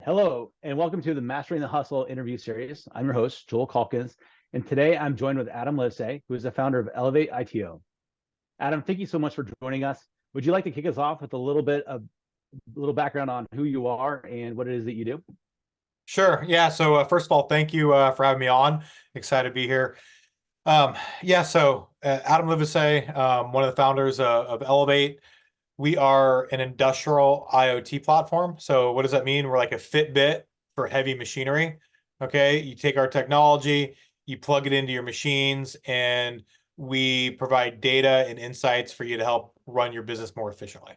Hello, and welcome to the Mastering the Hustle interview series. I'm your host, Joel Calkins, and today I'm joined with Adam Livesay, who is the founder of Elevat-IoT. Adam, thank you so much for joining us. Would you like to kick us off with a little background on who you are and what it is that you do? Sure. Yeah. So first of all, thank you for having me on. Excited to be here. Adam Livesay, one of the founders of Elevate. We are an industrial IoT platform. So what does that mean? We're like a Fitbit for heavy machinery. Okay. You take our technology, you plug it into your machines, and we provide data and insights for you to help run your business more efficiently.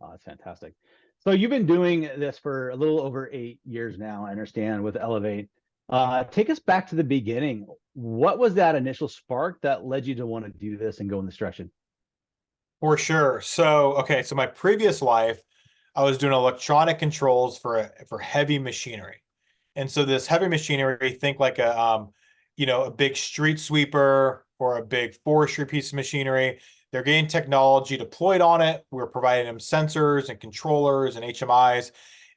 Oh, that's fantastic. So you've been doing this for a little over 8 years now, I understand, with Elevate. Take us back to the beginning. What was that initial spark that led you to want to do this and go in this direction? For sure. So my previous life, I was doing electronic controls for heavy machinery. And so this heavy machinery, think like a big street sweeper or a big forestry piece of machinery. They're getting technology deployed on it. We're providing them sensors and controllers and HMIs.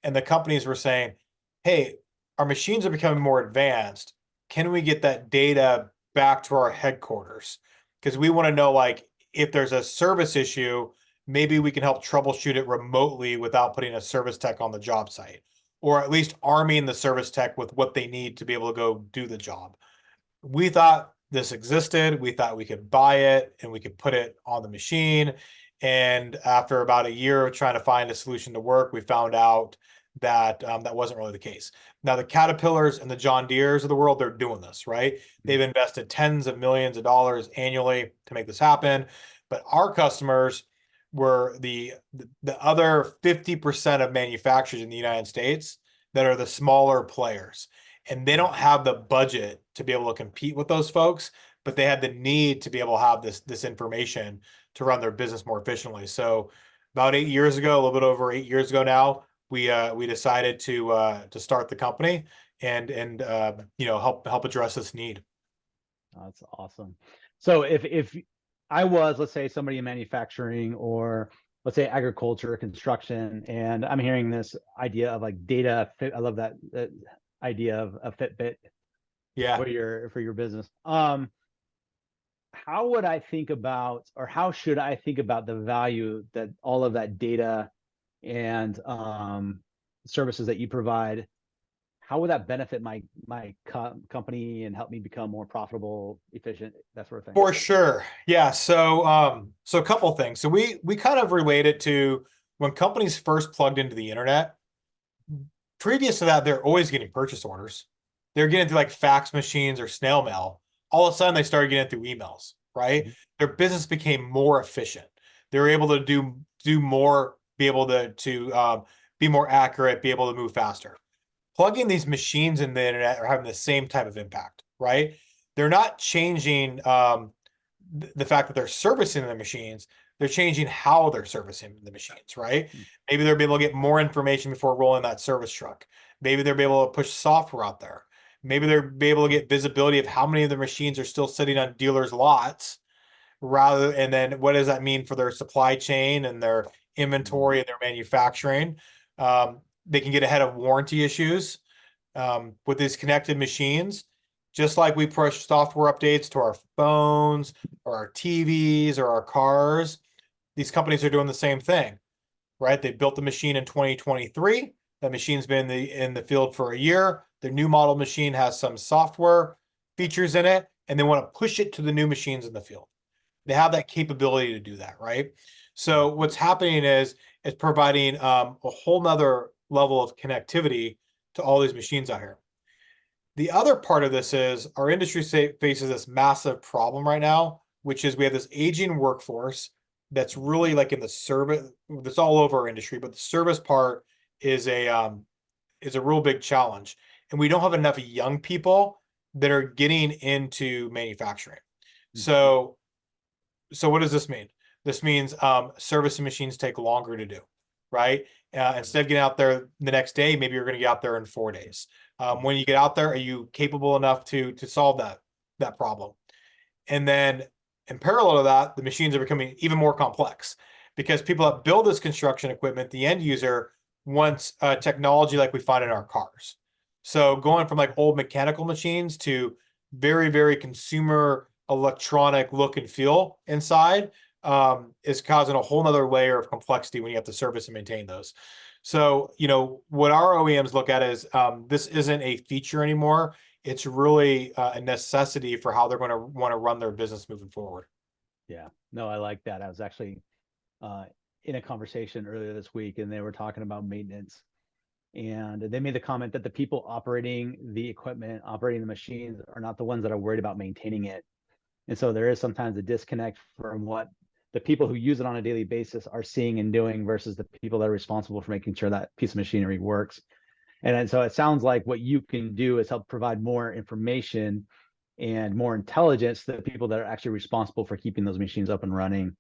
And the companies were saying, hey, our machines are becoming more advanced. Can we get that data back to our headquarters? Because we want to know, like, if there's a service issue, maybe we can help troubleshoot it remotely without putting a service tech on the job site, or at least arming the service tech with what they need to be able to go do the job. We thought this existed. We thought we could buy it and we could put it on the machine. And after about a year of trying to find a solution to work, we found out that that wasn't really the case. Now, the Caterpillars and the John Deeres of the world, they're doing this, right? They've invested tens of millions of dollars annually to make this happen. But our customers were the other 50% of manufacturers in the United States that are the smaller players. And they don't have the budget to be able to compete with those folks, but they had the need to be able to have this information to run their business more efficiently. So about 8 years ago, a little bit over 8 years ago now, we decided to start the company and help address this need. That's awesome. So if I was, let's say, somebody in manufacturing or let's say agriculture, construction, and I'm hearing this idea of like data fit. I love that idea of a Fitbit Yeah. for your business. How would I think about, or how should I think about the value that all of that data and services that you provide? How would that benefit my company and help me become more profitable, efficient, that sort of thing? For sure. Yeah. So a couple of things. So we kind of relate it to when companies first plugged into the internet. Previous to that, they're always getting purchase orders. They're getting through like fax machines or snail mail. All of a sudden, they started getting it through emails, right? Mhm. Their business became more efficient. They were able to do more, be able to be more accurate, be able to move faster. Plugging these machines in the internet are having the same type of impact, right? They're not changing the fact that they're servicing the machines. They're changing how they're servicing the machines, right? Maybe they'll be able to get more information before rolling that service truck. Maybe they'll be able to push software out there. Maybe they'll be able to get visibility of how many of the machines are still sitting on dealers' lots, and then what does that mean for their supply chain and their inventory and their manufacturing. They can get ahead of warranty issues with these connected machines. Just like we push software updates to our phones or our TVs or our cars, these companies are doing the same thing, right? They built the machine in 2023. That machine's been in the field for a year. Their new model machine has some software features in it, and they want to push it to the new machines in the field. They have that capability to do that, right? So what's happening is it's providing a whole nother level of connectivity to all these machines out here. The other part of this is our industry faces this massive problem right now, which is we have this aging workforce that's really like in the service, that's all over our industry, but the service part is a real big challenge. And we don't have enough young people that are getting into manufacturing. So what does this mean? This means servicing machines take longer to do, right? Instead of getting out there the next day, maybe you're going to get out there in 4 days. When you get out there, are you capable enough to solve that problem? And then in parallel to that, the machines are becoming even more complex because people that build this construction equipment, the end user, wants technology like we find in our cars. So going from like old mechanical machines to very, very consumer electronic look and feel inside is causing a whole nother layer of complexity when you have to service and maintain those. So, what our OEMs look at is this isn't a feature anymore. It's really a necessity for how they're going to want to run their business moving forward. Yeah, no, I like that. I was actually in a conversation earlier this week, and they were talking about maintenance. And they made the comment that the people operating the equipment, operating the machines, are not the ones that are worried about maintaining it. And so there is sometimes a disconnect from what the people who use it on a daily basis are seeing and doing versus the people that are responsible for making sure that piece of machinery works. And so it sounds like what you can do is help provide more information and more intelligence to the people that are actually responsible for keeping those machines up and running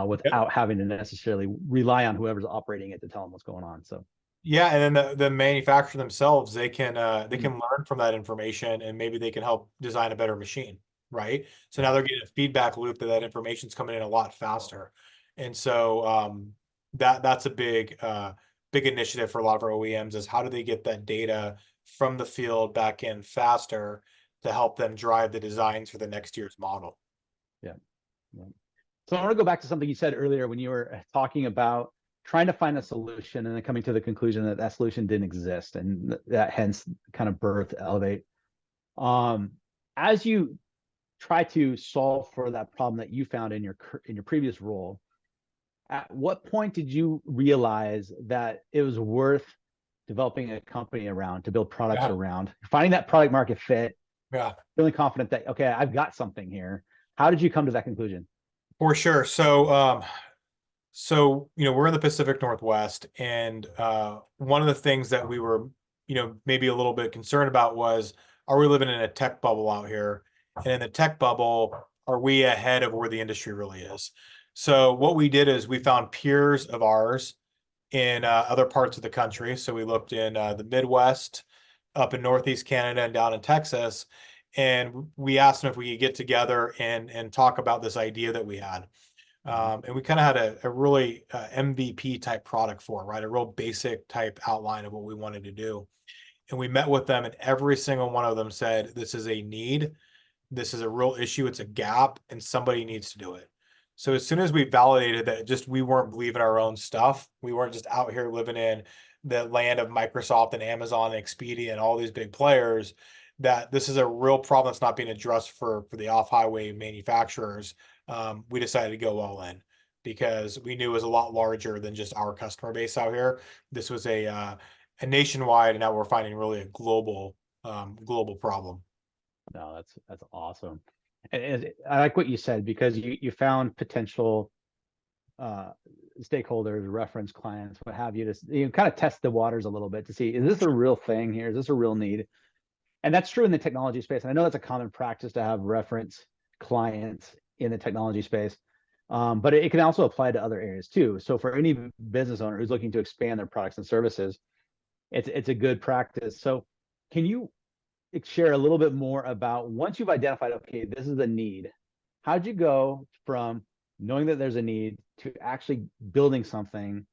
without having to necessarily rely on whoever's operating it to tell them what's going on. So yeah, and then the manufacturer themselves, they can learn from that information, and maybe they can help design a better machine, right? So now they're getting a feedback loop that information's coming in a lot faster, and so that's a big initiative for a lot of our OEMs is how do they get that data from the field back in faster to help them drive the designs for the next year's model. yeah. So I want to go back to something you said earlier when you were talking about trying to find a solution and then coming to the conclusion that that solution didn't exist, and that hence kind of birthed Elevate. As you try to solve for that problem that you found in your previous role, at what point did you realize that it was worth developing a company around to build products around, finding that product market fit, feeling confident that, okay, I've got something here? How did you come to that conclusion? For sure. So, we're in the Pacific Northwest, and one of the things that we were, maybe a little bit concerned about was, are we living in a tech bubble out here? And in the tech bubble, are we ahead of where the industry really is? So what we did is we found peers of ours in other parts of the country. So we looked in the Midwest, up in Northeast Canada, and down in Texas, and we asked them if we could get together and talk about this idea that we had. And we kind of had a really MVP type product for it, right? A real basic type outline of what we wanted to do. And we met with them, and every single one of them said, this is a need. This is a real issue. It's a gap, and somebody needs to do it. So as soon as we validated that just we weren't believing our own stuff, we weren't just out here living in the land of Microsoft and Amazon and Expedia and all these big players, that this is a real problem that's not being addressed for the off-highway manufacturers. We decided to go all in because we knew it was a lot larger than just our customer base out here. This was a nationwide, and now we're finding really a global problem. No, that's awesome. And I like what you said, because you found potential stakeholders, reference clients, what have you, to kind of test the waters a little bit to see, is this a real thing here? Is this a real need? And that's true in the technology space. And I know that's a common practice to have reference clients in the technology space, but it can also apply to other areas too. So for any business owner who's looking to expand their products and services, it's a good practice. So can you share a little bit more about, once you've identified, okay, this is a need, how'd you go from knowing that there's a need to actually building something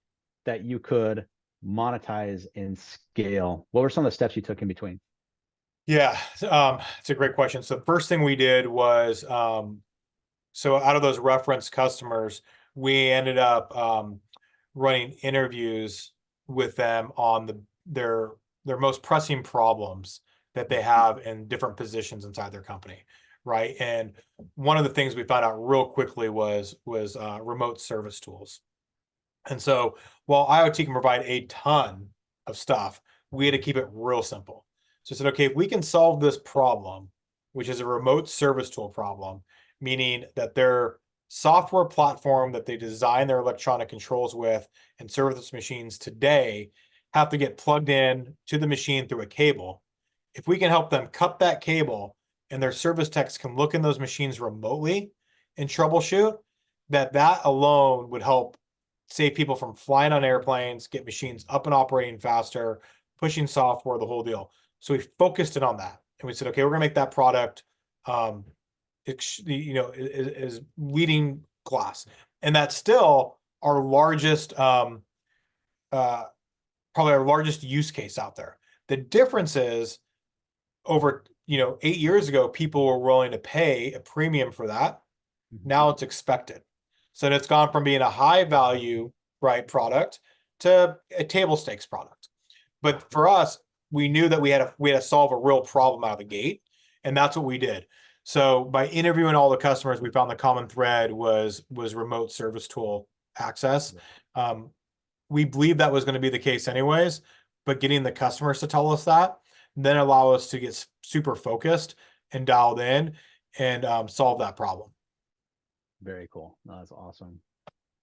that you could monetize and scale? What were some of the steps you took in between? Yeah, it's a great question. So the first thing we did was, so out of those reference customers, we ended up running interviews with them on their most pressing problems that they have in different positions inside their company, right? And one of the things we found out real quickly was remote service tools. And so while IoT can provide a ton of stuff, we had to keep it real simple. So I said, okay, if we can solve this problem, which is a remote service tool problem, meaning that their software platform that they design their electronic controls with and service machines today have to get plugged in to the machine through a cable. If we can help them cut that cable and their service techs can look in those machines remotely and troubleshoot, that alone would help save people from flying on airplanes, get machines up and operating faster, pushing software, the whole deal. So we focused it on that, and we said, okay, we're gonna make that product, is leading class, and that's still our largest probably our largest use case out there. The difference is over, 8 years ago, people were willing to pay a premium for that. Now it's expected. So it's gone from being a high value, right, product to a table stakes product. But for us, we knew that we had to solve a real problem out of the gate, and that's what we did. So by interviewing all the customers, we found the common thread was remote service tool access. We believed that was going to be the case anyways, but getting the customers to tell us that then allow us to get super focused and dialed in and solve that problem. Very cool. No, that's awesome.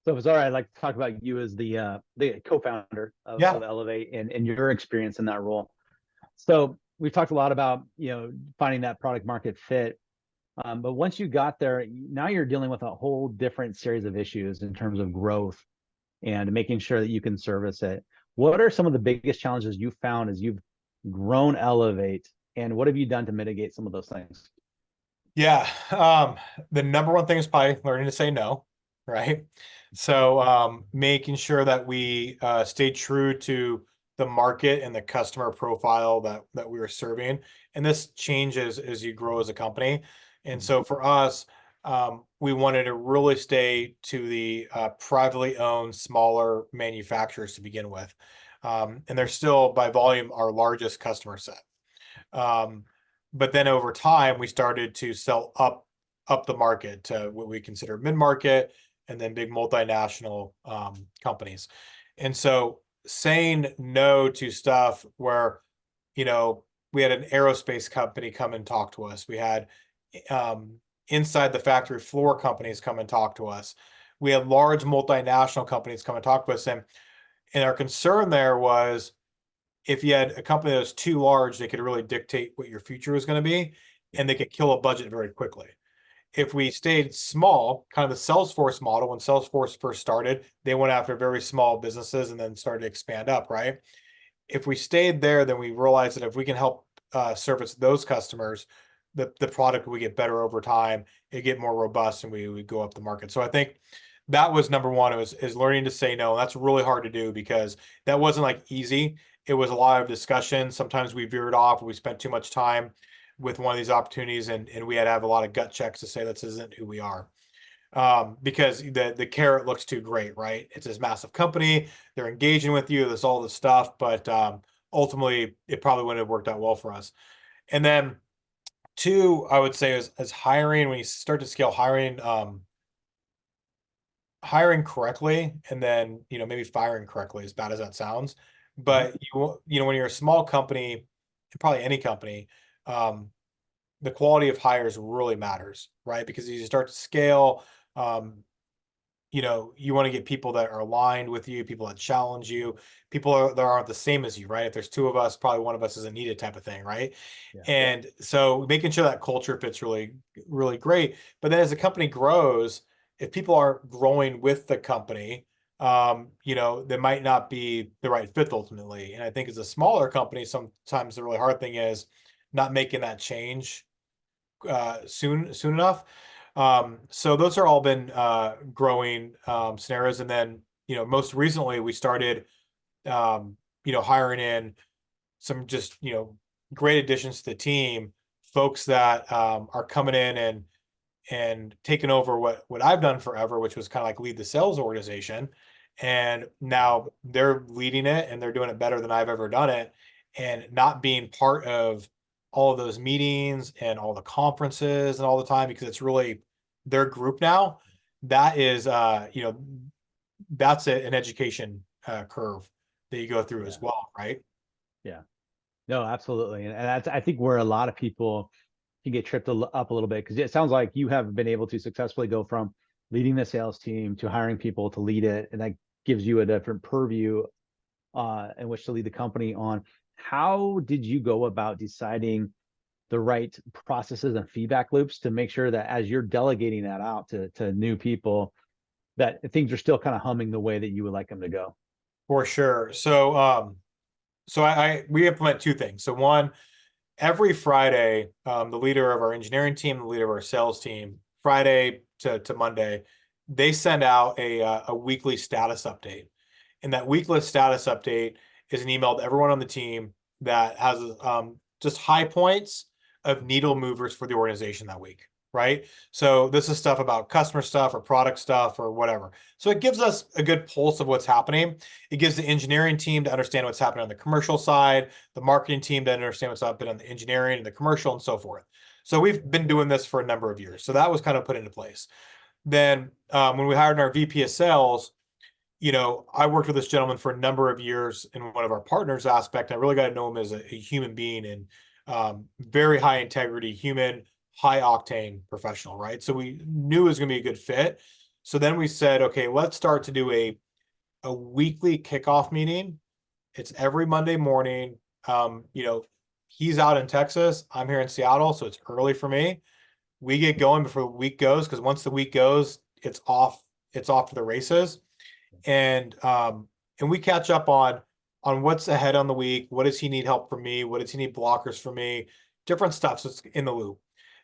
So if it's all right, I'd like to talk about you as the co-founder of Elevate and your experience in that role. So we've talked a lot about, finding that product market fit. But once you got there, now you're dealing with a whole different series of issues in terms of growth and making sure that you can service it. What are some of the biggest challenges you found as you've grown Elevate, and what have you done to mitigate some of those things? Yeah. The number one thing is probably learning to say no, right? So making sure that we stay true to the market and the customer profile that we are serving. And this changes as you grow as a company. And so for us, we wanted to really stay to the privately owned smaller manufacturers to begin with. And they're still by volume our largest customer set. But then over time, we started to sell up the market to what we consider mid-market and then big multinational companies. And so saying no to stuff where, we had an aerospace company come and talk to us. We had inside the factory floor companies come and talk to us. We had large multinational companies come and talk to us. And our concern there was, if you had a company that was too large, they could really dictate what your future was going to be, and they could kill a budget very quickly. If we stayed small, kind of the Salesforce model, when Salesforce first started, they went after very small businesses and then started to expand up, right? If we stayed there, then we realized that if we can help service those customers, the product would get better over time, it get more robust, and we would go up the market. So I think that was number one, is learning to say no. And that's really hard to do because that wasn't like easy. It was a lot of discussion. Sometimes we veered off. We spent too much time with one of these opportunities, and we had to have a lot of gut checks to say this isn't who we are. Because the carrot looks too great, right? It's this massive company. They're engaging with you. There's all this stuff, but ultimately, it probably wouldn't have worked out well for us. And then two, I would say, is hiring. When you start to scale hiring correctly, and then maybe firing correctly, as bad as that sounds. But when you're a small company, probably any company, the quality of hires really matters, right? Because as you start to scale, you want to get people that are aligned with you, people that challenge you, people that aren't the same as you, right? If there's two of us, probably one of us isn't needed, type of thing, right? Yeah. And so making sure that culture fits really, really great. But then as the company grows, if people aren't growing with the company, they might not be the right fit ultimately. And I think as a smaller company, sometimes the really hard thing is not making that change soon enough. So those are all been growing scenarios. And then, most recently we started, hiring in some just, great additions to the team, folks that are coming in and taking over what I've done forever, which was kind of like lead the sales organization. And now they're leading it and they're doing it better than I've ever done it. And not being part of all of those meetings and all the conferences and all the time, because it's really their group now. That is, that's an education curve that you go through as well, right? Yeah, no, absolutely. And that's, I think, where a lot of people can get tripped up a little bit, because it sounds like you have been able to successfully go from leading the sales team to hiring people to lead it. And that gives you a different purview in which to lead the company on. How did you go about deciding the right processes and feedback loops to make sure that as you're delegating that out to new people, that things are still kind of humming the way that you would like them to go? For sure. So, we implement two things. So one, every Friday, the leader of our engineering team, the leader of our sales team, Friday to Monday, they send out a weekly status update. And that weekly status update is an email to everyone on the team that has just high points of needle movers for the organization that week, right? So this is stuff about customer stuff or product stuff or whatever. So it gives us a good pulse of what's happening. It gives the engineering team to understand what's happening on the commercial side, the marketing team to understand what's happening on the engineering and the commercial and so forth. So we've been doing this for a number of years. So that was kind of put into place. Then when we hired our VP of sales, I worked with this gentleman for a number of years in one of our partners aspect. I really got to know him as a human being and very high integrity, human, high octane professional, right? So we knew it was going to be a good fit. So then we said, okay, let's start to do a weekly kickoff meeting. It's every Monday morning. He's out in Texas. I'm here in Seattle, so it's early for me. We get going before the week goes, because once the week goes, it's off to the races. And we catch up on what's ahead on the week. What does he need help from me? What does he need blockers from me? Different stuff. So it's in the loop.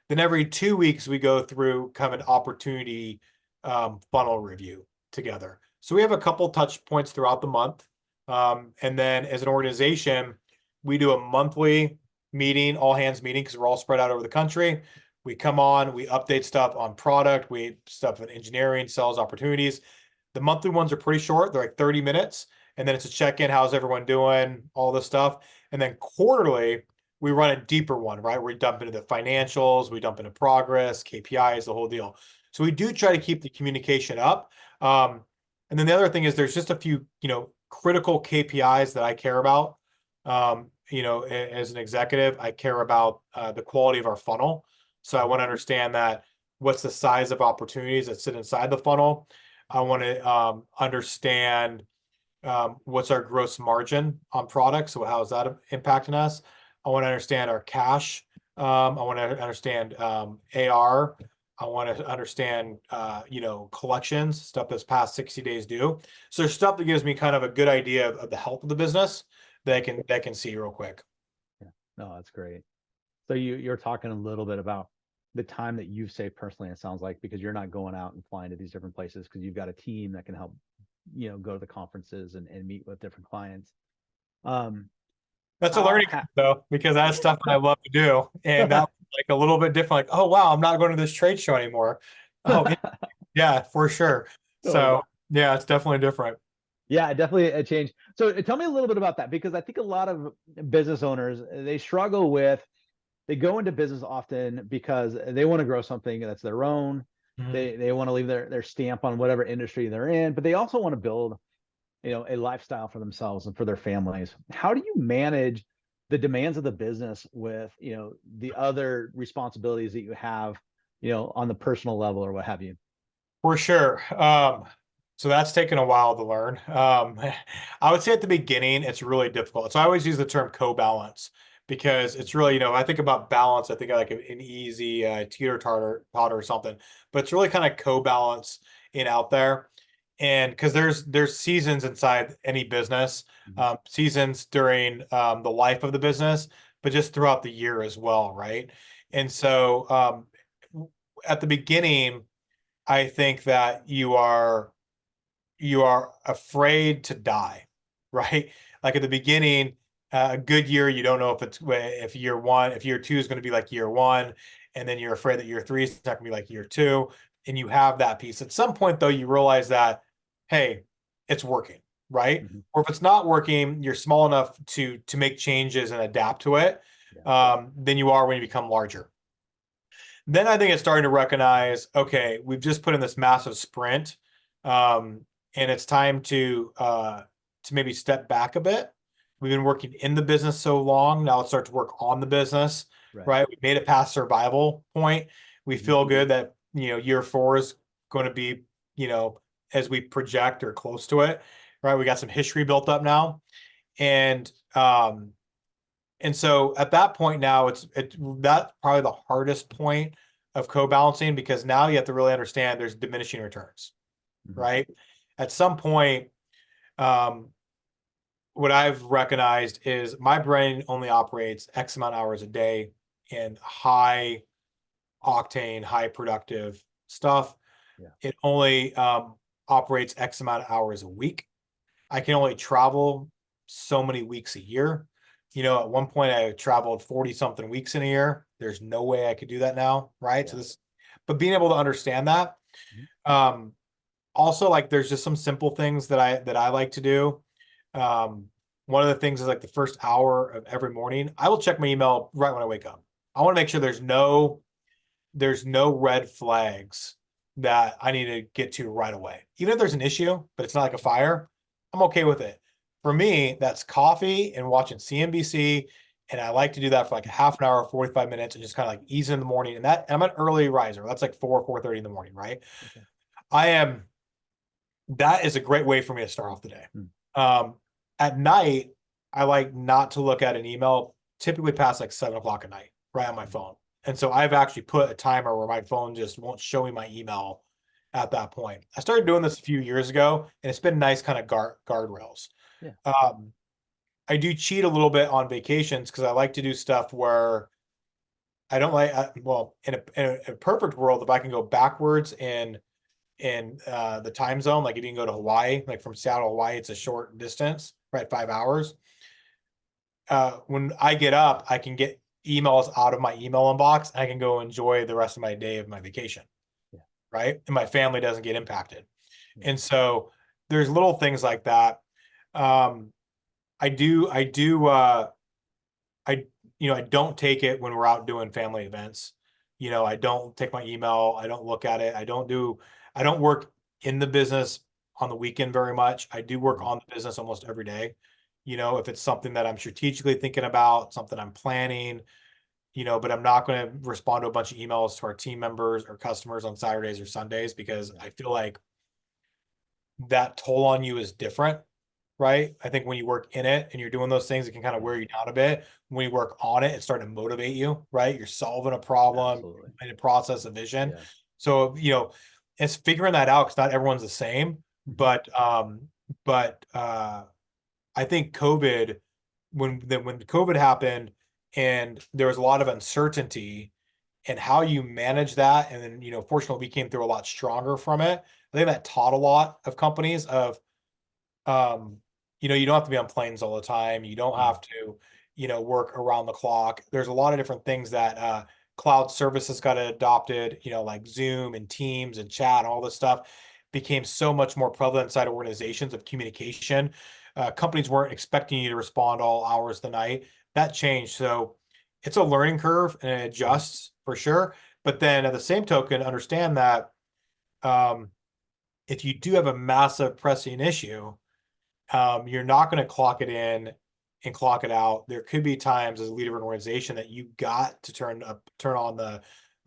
Then every 2 weeks we go through kind of an opportunity funnel review together. So we have a couple touch points throughout the month. And then as an organization, we do a monthly meeting, all hands meeting, because we're all spread out over the country. We come on, we update stuff on product, we stuff in engineering, sales opportunities. The monthly ones are pretty short. They're like 30 minutes. And then it's a check-in. How's everyone doing? All this stuff. And then quarterly, we run a deeper one, right? Where we dump into the financials, we dump into progress, KPIs, the whole deal. So we do try to keep the communication up. And then the other thing is there's just a few, critical KPIs that I care about. As an executive, I care about the quality of our funnel. So I want to understand that what's the size of opportunities that sit inside the funnel. I want to understand what's our gross margin on products. So how is that impacting us? I want to understand our cash. I want to understand AR. I want to understand, collections, stuff that's past 60 days due. So there's stuff that gives me kind of a good idea of the health of the business that I can see real quick. Yeah. No, that's great. So you're talking a little bit about the time that you've saved personally, it sounds like, because you're not going out and flying to these different places because you've got a team that can help, go to the conferences and meet with different clients. That's a learning curve, though, because that's stuff that I love to do. And that was like a little bit different, like, oh, wow, I'm not going to this trade show anymore. Oh, yeah, for sure. So, yeah, it's definitely different. Yeah, definitely a change. So tell me a little bit about that, because I think a lot of business owners, they struggle with, they go into business often because they want to grow something that's their own. Mhm. They want to leave their stamp on whatever industry they're in, but they also want to build, a lifestyle for themselves and for their families. How do you manage the demands of the business with, the other responsibilities that you have, on the personal level or what have you? For sure. So that's taken a while to learn. I would say at the beginning, it's really difficult. So I always use the term co-balance because it's really, I think about balance, I think I like an easy teeter-totter or something, but it's really kind of co-balance in out there. And because there's seasons inside any business, seasons during the life of the business, but just throughout the year as well, right? And so at the beginning, I think that you are afraid to die, right? Like at the beginning, a good year, you don't know if year one, if year two is going to be like year one, and then you're afraid that year three is not going to be like year two, and you have that piece. At some point, though, you realize that, hey, it's working, right? Mm-hmm. Or if it's not working, you're small enough to make changes and adapt to it, than you are when you become larger. Then I think it's starting to recognize, okay, we've just put in this massive sprint, and it's time to maybe step back a bit. We've been working in the business so long. Now let's start to work on the business, right? We made it past survival point. We feel good that, year four is going to be, as we project or close to it, right? We got some history built up now. And so at that point now, it's that's probably the hardest point of co-balancing, because now you have to really understand there's diminishing returns, right? At some point, what I've recognized is my brain only operates X amount of hours a day in high octane, high productive stuff. Yeah. It only operates X amount of hours a week. I can only travel so many weeks a year. You know, at one point I traveled 40 something weeks in a year. There's no way I could do that now. Right. So Yeah. but being able to understand that, Mhm. also like there's just some simple things that I like to do. One of the things is like the first hour of every morning, I will check my email right when I wake up. I want to make sure there's no red flags that I need to get to right away. Even if there's an issue, but it's not like a fire, I'm okay with it. For me, that's coffee and watching CNBC. And I like to do that for like a half an hour, 45 minutes, and just kind of like ease in the morning. And I'm an early riser. That's like 4:30 in the morning, right? Okay. I am, that is a great way for me to start off the day. Hmm. At night, I like not to look at an email typically past like 7 o'clock at night, right on my phone. And so I've actually put a timer where my phone just won't show me my email at that point. I started doing this a few years ago, and it's been nice kind of guardrails. Yeah. I do cheat a little bit on vacations because I like to do stuff where I don't like, well, in a perfect world, if I can go backwards in the time zone, like if you can go to Hawaii, like from Seattle to Hawaii, it's a short distance, right? 5 hours. When I get up, I can get emails out of my email inbox. I can go enjoy the rest of my day of my vacation. Yeah. Right. And my family doesn't get impacted. Yeah. And so there's little things like that. I do, I don't take it when we're out doing family events. You know, I don't take my email. I don't look at it. I don't work in the business on the weekend very much. I do work on the business almost every day. You know, if it's something that I'm strategically thinking about, something I'm planning, you know, but I'm not going to respond to a bunch of emails to our team members or customers on Saturdays or Sundays because I feel like that toll on you is different, right? I think when you work in it and you're doing those things, it can kind of wear you down a bit. When you work on it, it's starting to motivate you, right? You're solving a problem Absolutely. in a process of vision. Yeah. So, you know, it's figuring that out because not everyone's the same. Mhm. But I think COVID, when COVID happened and there was a lot of uncertainty and how you manage that, and then, you know, fortunately we came through a lot stronger from it. I think that taught a lot of companies of um, you know, you don't have to be on planes all the time. You don't Mhm. have to, you know, work around the clock. There's a lot of different things that cloud services got adopted, you know, like Zoom and Teams and chat and all this stuff became so much more prevalent inside organizations of communication. Companies weren't expecting you to respond all hours of the night. That changed. So it's a learning curve and it adjusts for sure. But then at the same token, understand that um, if you do have a massive pressing issue, you're not going to clock it in and clock it out. There could be times as a leader of an organization that you got to turn on the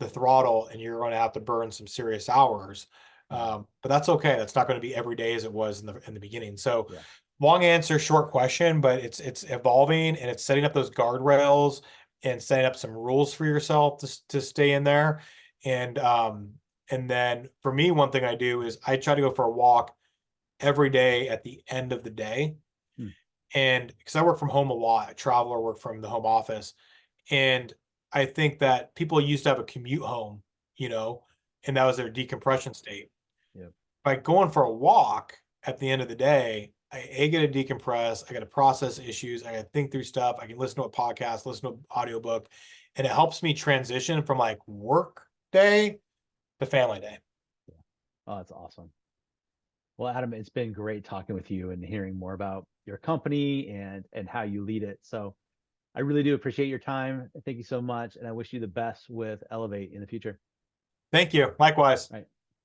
throttle, and you're going to have to burn some serious hours. But that's okay. That's not going to be every day as it was in the beginning. So, Yeah. long answer, short question, but it's evolving and it's setting up those guardrails and setting up some rules for yourself to stay in there. And then for me, one thing I do is I try to go for a walk every day at the end of the day. Hmm. And because I work from home a lot, I travel or work from the home office. And I think that people used to have a commute home, you know, and that was their decompression state. Yep. By going for a walk at the end of the day, I get to decompress, I got to process issues, I got to think through stuff, I can listen to a podcast, listen to an audiobook, and it helps me transition from like work day to family day. Oh, that's awesome. Well, Adam, it's been great talking with you and hearing more about your company and how you lead it. So I really do appreciate your time. Thank you so much. And I wish you the best with Elevate in the future. Thank you. Likewise. All right.